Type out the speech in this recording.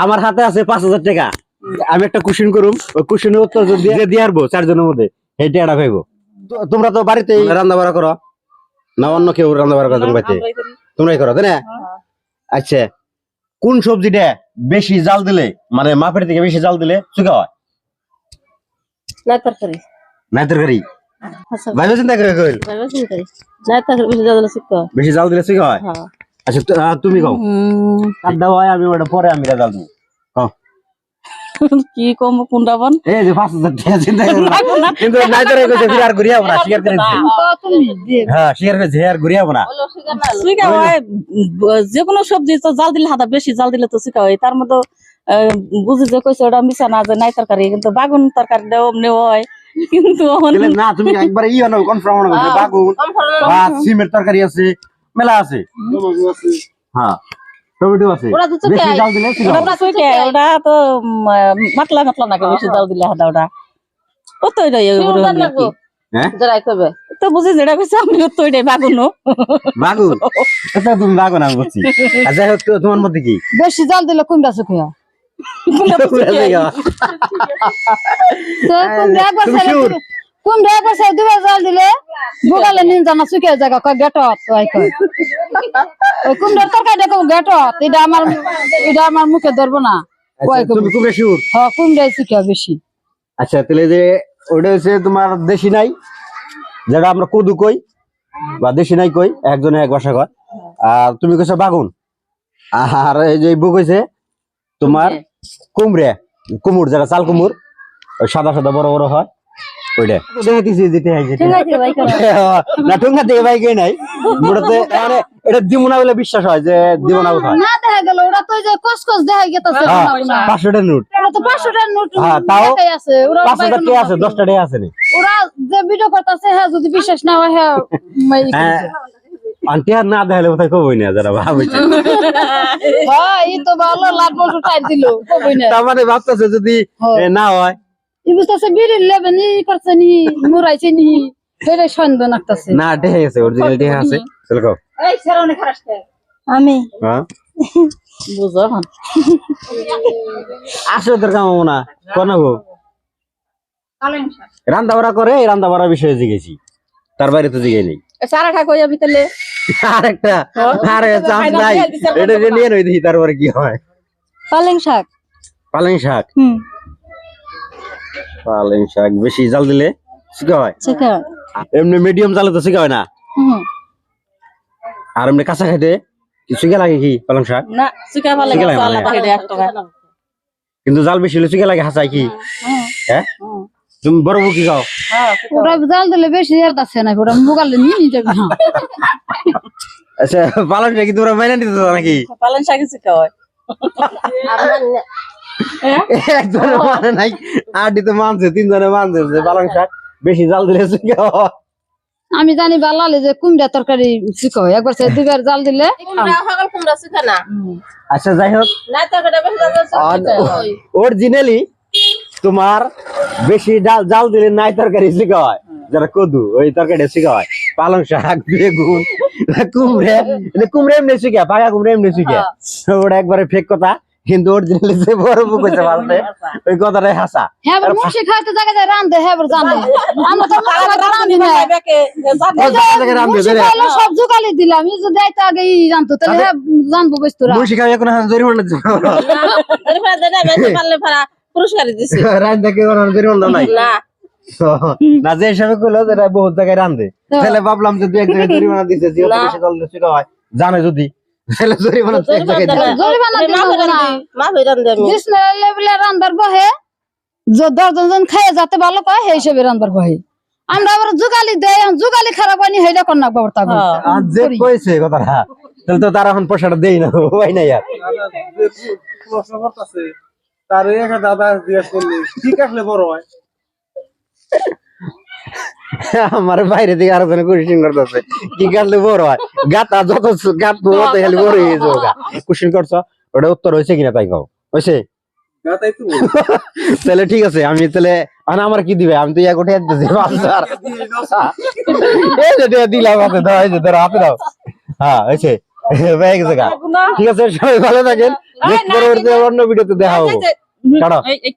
আমার হাতে আছে 5,000 টাকা। আমি একটা কোশ্চেন করুম, ওই কোশ্চেনের উত্তর যদি দিয়ে আসবো 4 জনের মধ্যে, এই টাকাটা পাইবো। তোমরা তো বাড়িতে রান্না বাড়া করো না, অন্য কেউ রান্না বাড়া করে তোমার বাড়িতে? তোমরাই করো, তাই না? আচ্ছা, কোন সবজিটা বেশি জাল দিলে, মানে মাপের থেকে বেশি জাল দিলে চুকা হয়? নাই তরকারি। নাই তরকারি? ভাইবা চিন্তা করে কইল নাই তরকারি বেশি জাল দিলে চুকা হয়। বেশি জাল দিলে চুকা হয়। আচ্ছা, তুমি কও। কাটটা হয়, আমি ওটা পরে আমি জাল দেব। কও কি কম কোনটাবন? এই যে 5,000 টাকা চিন্তা করো না, কিন্তু নাই তরকারি কইছে ফির আর ঘুরিয়াব না, শিকার করেছি। হ্যাঁ, শিকার করেছি, আর ঘুরিয়াব না। চুকা হয় যে কোনো সবজি তো জাল দিলে হাদা, বেশি জাল দিলে তো চুকা হয়। তার মধ্যে বুঝি যে কইছে ওটা মিশা না, যে নাই তরকারি, কিন্তু বাগুন তরকারিটাও অমনি হয়। কিন্তু না, তুমি একবারে না কনফার্ম না করবে, বাগুন বা সিমের তরকারি আছে, মেলা আছে। হ্যাঁ, টমেটো আছে। বেশি জাল দিলে ওটা তো মাতলা মাতলা নাকি, বেশি জাল দিলে হাদা ওটা কত হ্যাঁ তো বুঝি যেটা কইছে আমি তো ওইটাই বাগুনও বাগুন। আচ্ছা, তুমি বাগুন আমি বুঝছি। আচ্ছা, তোমার মধ্যে কি বেশি জাল দিলে কুমড়া শুকিয়া কুমড়া একবার সেই দুবার জাল দিলে বুগালে নিন জানা শুকিয়ে জায়গা কয় গেট ওই কুমড়ার তরকারি দেখো গেট, এটা আমার মুখে ধরবো না। তুমি কুমড়া শিউর? হ্যাঁ, কুমড়াই শুকিয়া বেশি। আচ্ছা, তাহলে যে ওটা হচ্ছে তোমার দেশি নাই, যেটা আমরা কদু কই বা দেশি নাই কই, একজনে এক ভাষা কয়। আর তুমি কইছো বাগুন, আর এই যে বউ কইছে তোমার কুমড়ে, কুমুর, যেটা চাল কুমুর, ওই সাদা সাদা বড় বড় হয়, ওইটা দেখাইতেছি। যেটা না ঠুঙ্গা থেকে বাইকে নাই মোটাতে, মানে এটা দিব না বলে বিশ্বাস হয় যে দিব না কোথায় না দেখা গেল ওরা তো যে কসকস দেখা গেছে 500 টাকার নোট। ওরা তো 500 টাকার নোট তাও আছে, ওরা 500 টাকা আছে, 10 টাকা আছে না। ওরা যে ভিডিও করতেছে, হ্যাঁ যদি বিশ্বাস না হয়, হ্যাঁ আন্টি আর না দেখালে কোথায় কবই না, যারা ভাবছে হ্যাঁ এই তো ভালো লাগলো, টাইট দিল কবই না। তার মানে ভাবতেছে যদি না হয়, ই বুঝতেছে বিড়ি লেবে নি করছে নি, মুরাইছে নি, সেটাই সন্দেহ লাগতেছে। না দেখে গেছে, অরিজিনাল দেখে আছে। চল কও। এই সেরানে খারাসতে আমি হ্যাঁ বুঝো আসলে তোর কাম না কোন গো রান্না বাড়া করে, রান্না বাড়া বিষয়ে জিজ্ঞেসি, তার বাইরে তো জিজ্ঞাই নেই। সারাটা কই আমি তাহলে আরেকটা চান্স নাই, এটা যে নিয়ে নই দেখি তারপরে কি হয়। পালেং শাক। পালেং শাক? পালেং শাক বেশি জাল দিলে শিখা হয়? এমনি মিডিয়াম জালে তো শিখা হয় না। আর এমনি কাঁচা খাইতে শিখা লাগে কি পালং শাক? না, শিখা ভালো লাগে, আলাদা হেডে একটা। কিন্তু জাল বেশি হলে শিখা লাগে হাসাই কি? হ্যাঁ, তুমি বড় বউ কি খাও? ওরা জাল দিলে বেশি আর আছে না, ওরা মুগালে নিয়ে নিয়ে যাবে। আচ্ছা, পালং শাক কি তোমরা মাইনা নিতে দাও নাকি? পালং শাক শিখা হয় একজনে মানে নাই, আড্ডি তো মানছে, 3 জনে মানছে যে পালং শাক বেশি জাল দিলে শিখা হয়। আমি জানি বালালে যে কুমড়া তরকারি শিখা হয়, একবার সে দুবার জাল দিলে কুমড়া শিখা না। আচ্ছা, যাই হোক, অরিজিনালি তোমার বেশি জাল দিলে নাই তরকারি শিখা হয়, যারা কদু ওই তরকারিটা শিখা হয়। পালং শাক, বেগুন, কুমড়ে, কুমড়ে এমনি শিখা, পাকা কুমড়ে এমনি শিখা, ওটা একবারে ফেক কথা। কিন্তু অরিজিনালি যে বড় বুক হইছে ভালতে, ওই কথাটাই হাসা। হ্যাঁ, আর মুশি খাইতে জায়গা যায় রান্ধে, হ্যাঁ জানে আমরা তো রান্ধি না, সব জোগালি দিলাম। এই যদি আইতে আগে জানতো তাহলে হ্যাঁ জানবো বস্তু। মুশি খাই এখন জরিমানা দিছে, পুরস্কার দিছে রান্ধা কে জরিমানা নাই না, যে হিসাবে কইলো যে বহুত জায়গায় রান্ধে, তাহলে ভাবলাম যে দুই এক জায়গায় জরিমানা দিছে, যে বেশি জল দিছে হয় জানে যদি, তাহলে জরিমানা এক জায়গায় দিছে। জরিমানা রান্দার বহে 10 জন খায় যাতে ভালো পায়, সেই হিসেবে রান্দার বহে। আমরা আবার জোগালি দেয়, জোগালি খারাপ হয়নি হেইটা কোন না বাবা। আর যে কইছে কথাটা, তাহলে তো তারা এখন পয়সাটা দেই না, হয় না यार। প্রশ্ন করতেছে তার একটা দাদা জিজ্ঞেস করলি ঠিক আসলে বড় হয়। আমার বাইরে থেকে আরো জনে কোশ্চেন করতেছে কি কাটলে বড় হয়, গাতা যত গাত বড় খালি বড় হয়ে যাবে। কোশ্চেন করছো, ওটা উত্তর হইছে কিনা তাই কও। হইছে? গাতাই তো তাহলে ঠিক আছে, আমি তাহলে আমার কি দিবে, আমি তো ইয়া কোঠে দিতেছি 5000। এই যে দিলাম হাতে দাও, এই যে ধরো হাতে দাও। হ্যাঁ, হইছে। হয়ে গেছে গা। ঠিক আছে, সবাই ভালো থাকেন। নেক্সট পরবর্তী অন্য ভিডিওতে দেখা হবে। টাটা।